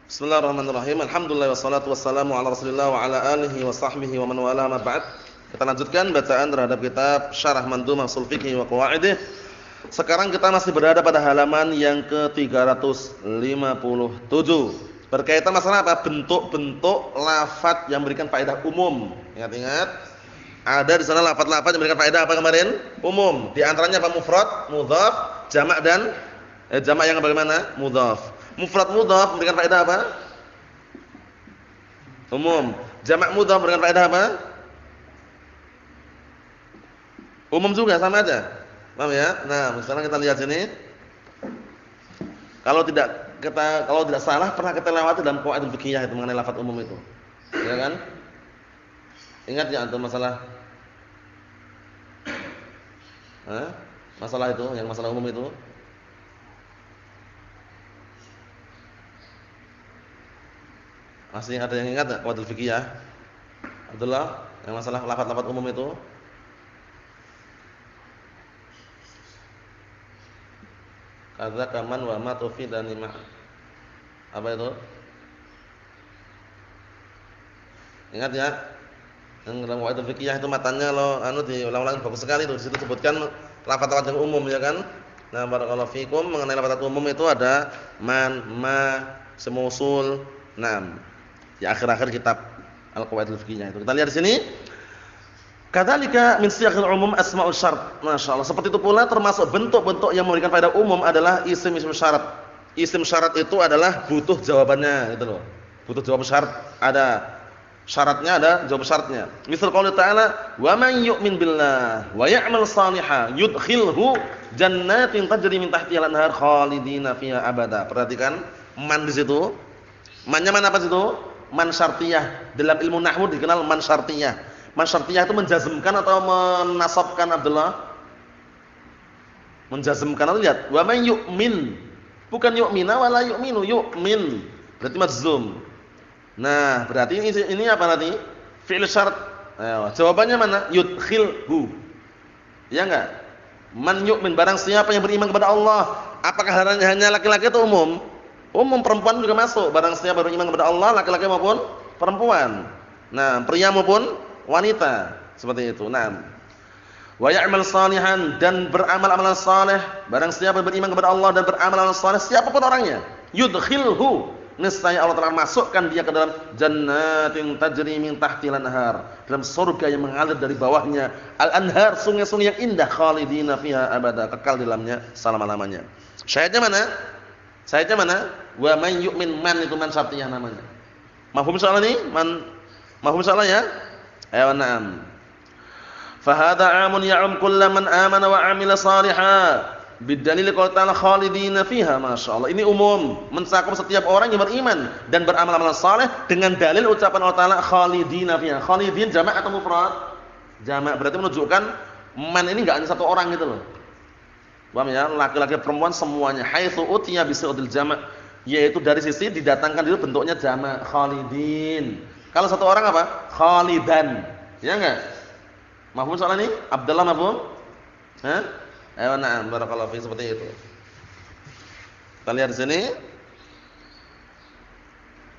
Bismillahirrahmanirrahim. Alhamdulillah wassalatu wassalamu ala Rasulillah wa ala alihi wa sahbihi wa man wala ma ba'd. Kita lanjutkan bacaan terhadap kitab Syarah Mandhumah Ushul Fiqh wa Qawaidih. Sekarang kita masih berada pada halaman yang ke-357. Berkaitan masalah apa? Bentuk-bentuk lafaz yang memberikan faedah umum. Ingat-ingat, ada di sana lafaz-lafaz yang memberikan faedah apa kemarin? Umum. Di antaranya apa? Mufrad, mudhaf, jamak dan jamak yang bagaimana? Mudhaf. Mufrad mudhaf memberikan faedah apa? Umum. Jamak mudhaf memberikan faedah apa? Umum juga, sama aja. Paham ya? Nah, sekarang kita lihat sini. Kalau tidak salah pernah kita lewati dalam qawaidul fiqhiyah itu mengenai lafaz umum itu. Ya kan? Ingat ya antum masalah masalah itu, yang masalah umum itu? Masih ada yang ingat enggak qawaidul fiqhiyah? Abdullah, yang masalah lafaz-lafaz umum itu? Kadza kaman wa ma tufid dan lima. Apa itu? Ingat ya? Yang dalam qawaidul fiqhiyah itu matanya lo diulang-ulang bagus sekali itu. Di situ sebutkan lafaz-lafaz yang umum ya kan? Nah, barakallahu fikum mengenai lafaz umum itu ada man, ma, semusul, nam. Di akhir-akhir kitab Al-Qawaidul Fiqhiyah itu. Kita lihat di sini. Kadzalika min siyaqil umum asmaul syart. Masyaallah. Seperti itu pula termasuk bentuk-bentuk yang memberikan faedah umum adalah isim-isim syarat. Isim syarat itu adalah butuh jawabannya gitu loh. Butuh jawab syarat, ada syaratnya, ada jawab syaratnya. Misal qaul ta'ala, "Wa man yu'min billah wa ya'mal shalihan yudkhilhu jannatin tajri min tahtiha al-anhar khalidina fiha abada." Perhatikan man di situ. Mannya mana apa situ? Man syartiyah. Dalam ilmu nahwu dikenal man syartiyah. Man syartiyah itu menjazmkan atau menasabkan Abdullah? Menjazmkan atau lihat? Wa man yu'min. Bukan yu'mina wala yu'minu, yu'min. Berarti majzum. Nah, berarti ini apa nanti? Fi'il syarat. Ayo, jawabannya mana? Yudkhilhu. Ya enggak? Man yu'min, barang siapa yang beriman kepada Allah. Apakah hanya laki-laki atau umum? Umum, perempuan juga masuk. Barang siapa beriman kepada Allah, laki-laki maupun perempuan. Nah, pria maupun wanita, seperti itu. Nah, wa ya'mal shalihan, dan beramal amalan saleh. Barang siapa beriman kepada Allah dan beramal amalan saleh, siapapun orangnya, yudkhilhu, niscaya Allah telah masukkan dia ke dalam jannatin tajri min tahtiha al-anhar, dalam surga yang mengalir dari bawahnya al-anhar, sungai-sungai yang indah, khalidina fiha abada, kekal di dalamnya selama-lamanya. Syahidnya mana? Syahidnya mana? Wa man yu'min, man itu man syartiyah namanya. Mafhum soal ini? Mafhum soal ya? Ayo na'am. Fa hadza 'amun ya'um kullu man amana wa 'amila shalihan. Bidalil qaul ta'ala khalidina fiha, masyaallah. Ini umum, mencakup setiap orang yang beriman dan beramal amalan saleh dengan dalil ucapan Allah Ta'ala khalidina fiha. Khalidin jamak atau mufrad? Jamak, berarti menunjukkan man ini enggak hanya satu orang gitu loh. Paham ya? Laki-laki perempuan semuanya. Haitsu utiya bisidil jamak, yaitu dari sisi didatangkan itu bentuknya jamak, khalidin. Kalau satu orang apa? Khalidan. Ya enggak? Mafhum soal ini? Abdullah mafhum? Hah? Ayo na'am, barakallahu fi, seperti itu. Kita lihat di sini.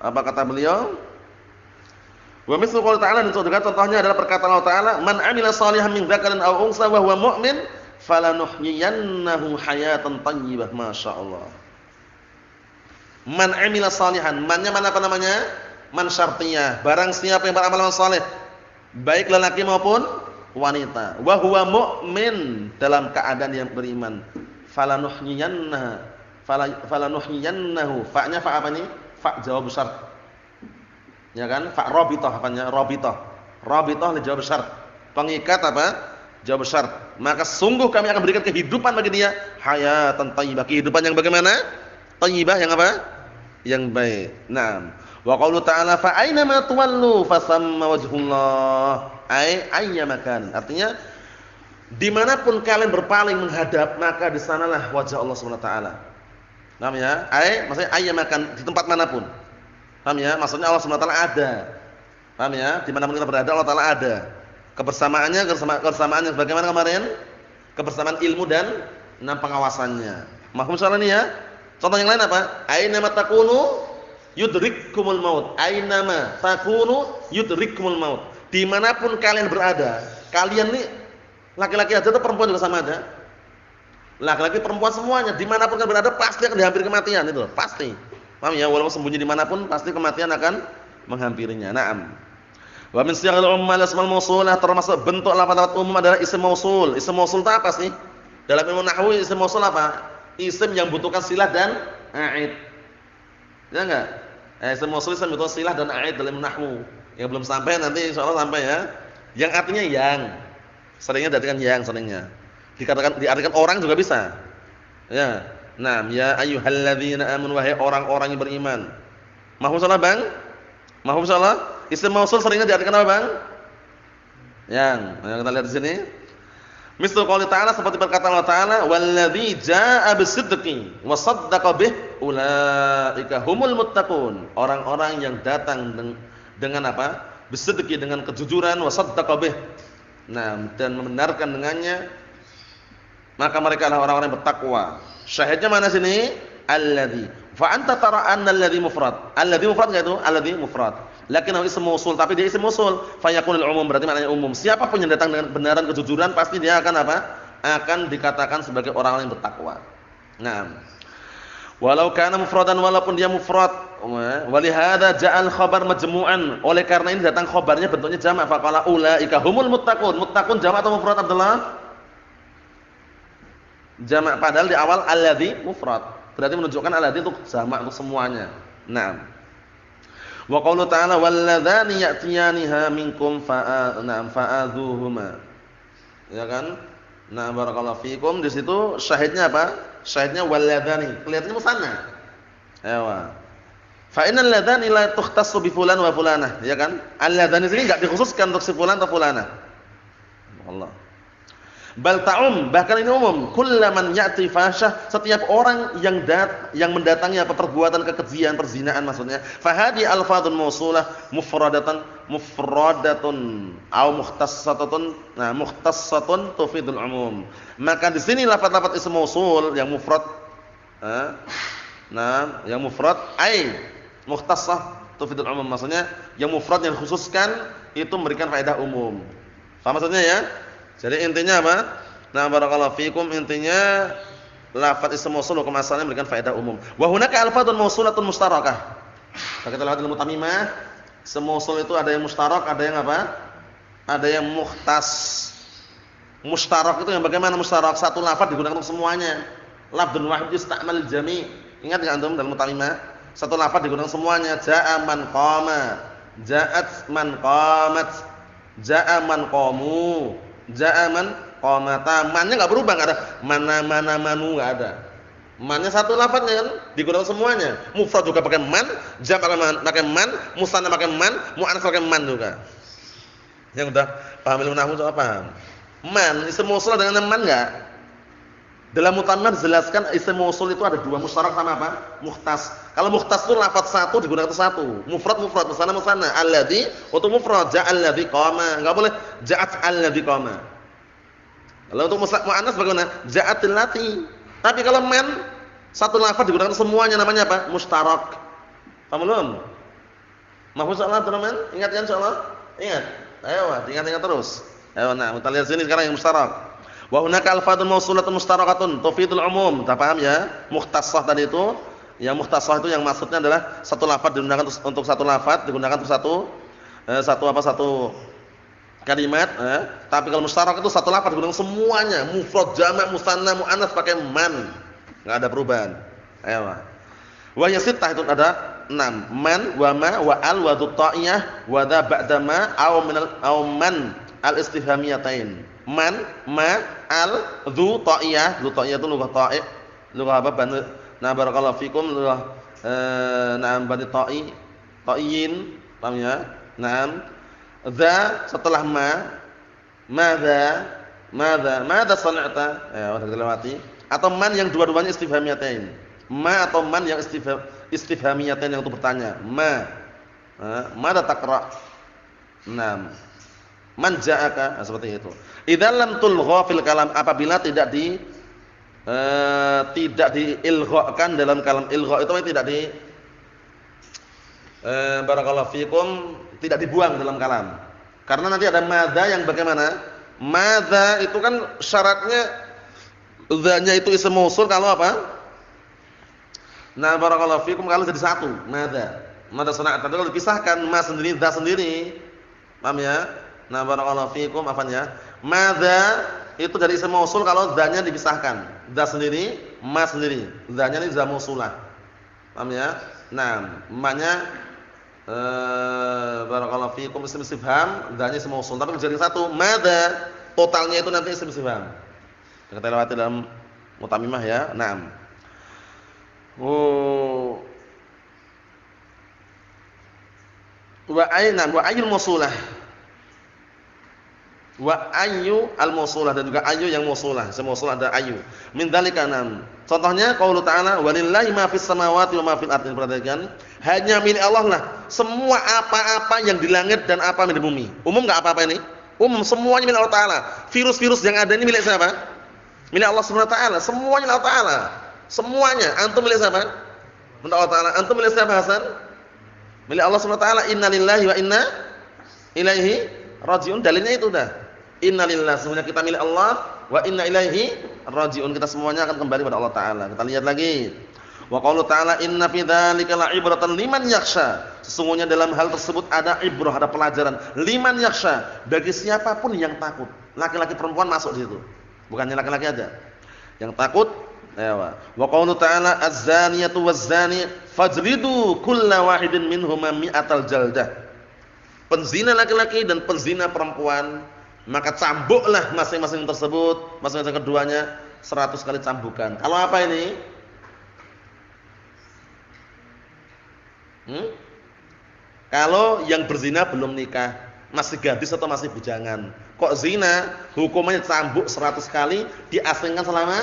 Apa kata beliau? Wa mislu qoul ta'ala, dan contohnya adalah perkataan Allah Ta'ala, "Man 'amila shalihan min dzakarin aw unsa wa huwa mu'min, falanuhyiyannahu hayatan thayyibah." Masyaallah. Man 'amila shalihan, mannya mana apa namanya? Man syartiyah. Barang siapa yang beramal saleh, baik lelaki maupun wanita, wa huwa mu'min, dalam keadaan yang beriman, falanuhyiyannahu, fa'nya fa apa nih? Fa jawab syarat. Ya kan? Fa rabithah, apanya? Rabithah li jawab syarat. Pengikat apa? Jawab syarat. Maka sungguh kami akan berikan kehidupan bagi dia, hayatan thayyibah. Kehidupan yang bagaimana? Thayyibah, yang apa? Yang baik. Naam. Wa qaulu ta'ala fa aina ma tuwallu fasamma wajhullah, ayya makan. Artinya dimanapun kalian berpaling menghadap, maka di sanalah wajah Allah Subhanahu wa taala. Paham ya? Maksudnya ayya makan, di tempat manapun. Paham ya? Maksudnya Allah Subhanahu wa taala ada. Paham ya? Di manapun kita berada, Allah taala ada. Kebersamaannya bagaimana kemarin? Kebersamaan ilmu dan pengawasannya. Mafhum soal ini ya? Contoh yang lain apa? Aina matakunu yudrikkumul maut. Ainama takunu yudrikkumul maut. Dimanapun kalian berada, kalian nih laki-laki aja atau perempuan juga sama aja. Laki-laki perempuan semuanya dimanapun kalian berada pasti akan dihampiri kematian itu, pasti. Paham ya? Walaupun sembunyi dimanapun pasti kematian akan menghampirinya. Naam. Wa min siyaghil umum al-asmal mausulah, termasuk bentuk lafaz-lafaz umum adalah isim mausul. Isim mausul itu apa sih? Dalam ilmu nahwu isim mausul apa? Isim yang butuhkan silah dan a'id. Ya enggak? Isim mausul isim butuhkan silah dan a'id dalam ilmu nahwu. Yang belum sampai nanti insyaallah sampai ya. Yang artinya yang. Seringnya diartikan yang seringnya. Diartikan orang juga bisa. Ya. Naam, ya ayyuhalladzina amanu, wahai orang-orang yang beriman. Mahfuz salah, Bang? Mahfuz salah? Isim mausul seringnya diartikan apa, Bang? Yang. Ayo kita lihat di sini. Misal qouli ta'ala, seperti perkataan Allah Ta'ala, "Walladzi jaa'a bisidqi wa saddaqa bih ulaika humul muttaqun." Orang-orang yang datang dengan apa? Bisidqi, dengan kejujuran, wa saddaqa bih. Nah, dan membenarkan dengannya, maka mereka adalah orang-orang yang bertakwa. Syahidnya mana sini? Alladzi. Fa anta tara anna alladzi mufrad. Alladzi mufrad enggak itu? Alladzi mufrad. Lakinnahu ism mausul, tapi dia isim mausul, fa yakunul umum, berarti maknanya umum. Siapapun yang datang dengan kebenaran, kejujuran, pasti dia akan apa? Akan dikatakan sebagai orang yang bertakwa. Naam. Walau kana mufradan, walaupun dia mufrad, walihada ja'al khabar majmu'an. Oleh karena ini datang khabarnya bentuknya jamak, faqala ulaika humul muttaqun. Muttaqun jamak atau mufrad, Abdullah? Jamak, padahal di awal alladzi mufrad. Berarti menunjukkan alladzi itu jamak untuk semuanya. Naam. Wa qaulu ta'ala walladzani ya'tiyaniha minkum fa'adzuhuma. Ya kan? Nah, barakallahu fikum, di situ syahidnya apa? Syahidnya walladzani. Kelihatannya musanna. Ewa. Fa innal ladzani la tukhtassu bi fulan wa fulanah, ya kan? Alladzani ini enggak dikhususkan untuk si fulan atau fulanah. Allah. Bal ta'um, bahkan ini umum. Kullaman ya'ti fasyah, setiap orang yang mendatangi apa perbuatan kekejian, perzinaan maksudnya. Fa hadi alfadun mausulah mufradatun au mukhtassatun. Nah, mukhtassatun tufidul umum. Maka di sini lafaz-lafaz isim mausul yang mufrad, nah, yang mufrad ai mukhtassah tufidul umum, maksudnya yang mufrad yang khususkan itu memberikan faedah umum. Paham maksudnya ya? Jadi intinya apa? Nah, barakallahu fikum, intinya lafaz isim mausul hukum asalnya memberikan faedah umum. Wa hunaka alfadun mausulatun mustarakah. Kita lihat dalam mutamimah, isim mausul itu ada yang mustarak, ada yang apa? Ada yang mukhtas. Mustarak itu yang bagaimana mustarak? Satu lafaz digunakan untuk semuanya. Lafdzun wahid yusta'mal jami'. Ingat enggak antum dalam mutamimah? Satu lafaz digunakan semuanya. Ja'a man qama, ja'at man qamat, ja'a man qamu, ja'a man qamata. Mannya enggak berubah, enggak ada mana manu, enggak ada. Mannya satu lafaznya kan digunakan semuanya. Mufrad juga pakai man, jam' pakai man, musanna pakai man, muannats pakai man juga. Yang udah paham ilmu nahwu sudah paham. Man isim mausul dengan man enggak? Dalam mutamimah dijelaskan isim mausul itu ada dua, mustarak sama apa? Mukhtas. Kalau mukhtas itu lafaz satu digunakan untuk satu. Mufrad, musanna. Alladzi untuk mufrad, ja'al ladzi qama. Enggak boleh ja'at alladzi qama. Kalau untuk muannats bagaimana? Ja'atil lati. Tapi kalau man satu lafaz digunakan semuanya, namanya apa? Mustarak. Paham belum? Mahfuz insyaallah, teman-teman? Ingat kan insyaallah? Ingat. Ayo, ingat terus. Ayo, nah, kita lihat sini sekarang yang mustarak. Wa hunaka alfadun mausulatun mustarakatun tufidul umum. Kita paham ya? Mukhtassah tadi itu, yang mukhtassah itu yang maksudnya adalah satu lafaz digunakan untuk satu lafaz, digunakan untuk satu kalimat, tapi kalau mustarak itu satu lafaz digunakan semuanya, mufrad, jama', musanna, muannats pakai man. Enggak ada perubahan. Ayo. Wa yasittah itu ada 6. Man wa ma wa al wa dhu ta'iyah wa dha ba'da ma aw man al-istifhamiyatain. Man, ma, al, dhu ta'iyah. Dhu ta'iyah itu lughah ta'i'. Lughah apa? Nah, barakallahu fikum, lughah na'am bani ta'iyin. Paham ya? Na'am. Dha setelah ma, madza sana'ta? Ya, udah dilewati. Atau man yang dua-duanya istifhamiyatain. Ma atau man yang istifhamiyatain yang untuk bertanya. Madza taqra? Naam. Man ja'aka, seperti itu. Idza lam tulgha fil kalam, apabila tidak diilghakan dalam kalam. Ilgha itu tidak barakallahu fikum tidak dibuang dalam kalam. Karena nanti ada madza yang bagaimana? Madza itu kan syaratnya dzanya itu isim mausul kalau apa? Nah, barakallahu fikum kalau jadi satu, madza. Madza sana'at kalau dipisahkan ma sendiri, dza sendiri. Paham ya? Nah, barakallahu fikum apanya? Madza itu dari isim mausul kalau dzanya dipisahkan. Dza sendiri, ma sendiri. Dzanya ini dza mausulah. Paham ya? Nah, ma-nya barakallahu fikum isim istifham, dzanya isim mausul. Tapi jadi satu, madza totalnya itu nanti isim istifham. Kita lewati dalam mutamimah ya. Naam. Oh. Wa ayyul mausulah. Wa ayyu al-mausulah dan juga ayyu yang mausulah. Semausulah ada ayyu. Min dzalika nam. Contohnya qaulu ta'ala walillahi ma fis samawati wa ma fil ardi. Perhatikan, hanya milik Allah lah semua apa-apa yang di langit dan apa yang di bumi. Umum enggak apa-apa ini? Umum, semuanya milik Allah Ta'ala. Virus-virus yang ada ini milik siapa? Milik Allah Subhanahu wa taala. Semuanya milik Allah Ta'ala. Semuanya. Antum milik siapa? Milik Allah Ta'ala. Antum milik siapa, Hasan? Milik Allah Subhanahu wa taala. Inna lillahi wa inna ilaihi raji'un. Dalilnya itu dah. Inna lillahi, semuanya kita milik Allah, wa inna ilaihi raji'un, kita semuanya akan kembali kepada Allah Ta'ala. Kita lihat lagi. Wa qaulu ta'ala inna fi dzalika la'ibratan liman yakhsha. Sesungguhnya dalam hal tersebut ada ibrah, ada pelajaran. Liman yakhsha, bagi siapapun yang takut. Laki-laki perempuan masuk di situ. Bukannya laki-laki aja. Yang takut, ya. Wa qaulu ta'ala az-zaniyatu waz-zani fajlidu kulla wahidin minhuma mi'atal jaldah. Penzina laki-laki dan penzina perempuan, maka cambuklah masing-masing tersebut, masing-masing keduanya 100 kali cambukan. Kalau apa ini? Kalau yang berzina belum nikah, masih gadis atau masih bujangan. Kok zina, hukumannya cambuk 100 kali, diasingkan selama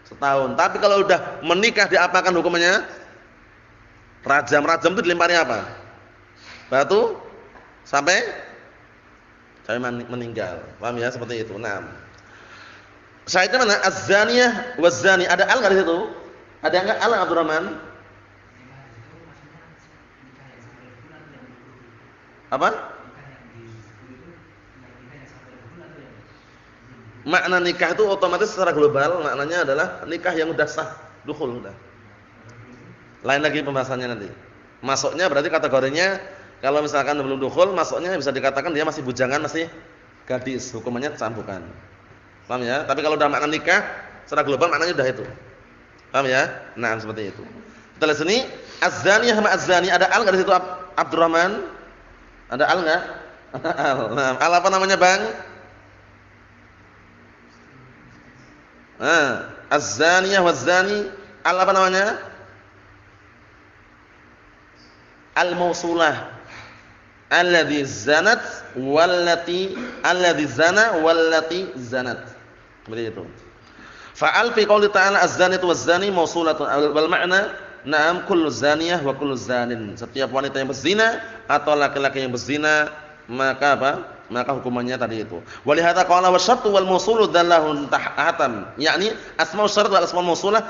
setahun. Tapi kalau udah menikah, diapakan hukumannya? Rajam. Rajam itu dilempari apa? Batu sampai meninggal. Paham ya, seperti itu. Nah, syahidnya mana? Az-zaniyah waz-zani. Ada al enggak di situ? Ada enggak al, Abdurrahman? Apa? Makna nikah itu otomatis secara global maknanya adalah nikah yang udah sah, dukhul udah. Lain lagi pembahasannya nanti. Masuknya berarti kategorinya kalau misalkan belum dukhul, masuknya bisa dikatakan dia masih bujangan, masih gadis, hukumannya cambukan. Paham ya? Tapi kalau udah makna nikah secara global maknanya udah itu. Paham ya? Nah, seperti itu. Kita lihat sini, az-zaniyah sama az-zani, ada al enggak di situ, Abdurrahman? Ada al enggak? Al. Nah, al apa namanya, Bang? Nah, az-zaniyah waz-zani, al apa namanya? Al-mausulah. Alladzi zanat wallati alladzi zana wallati zanat. Seperti itu. Fa'al fi qouli ta'ala az-zanatu waz-zani mausulatun wal ma'na na'am kullu zaniyah wa kullu zanin. Setiap wanita yang berzina atau laki-laki yang berzina, maka apa? Maka hukumannya tadi itu. Walihada qala wa syartu wal mausulu dallahu tahatam. Yakni asma'us syarat wal asma'ul mausulah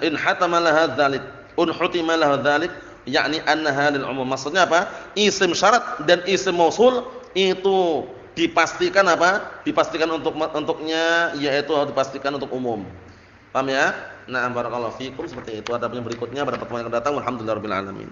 in hatama laha dzalik. Hutima laha dzalik. Yakni annaha lil umum. Maksudnya apa? Isim syarat dan isim mausul itu dipastikan apa? Dipastikan untuknya, yaitu dipastikan untuk umum. Paham ya? Nah, barakallahu fikum, seperti itu. Adapun yang berikutnya pada pertemuan yang akan datang. Alhamdulillahirabbil alamin.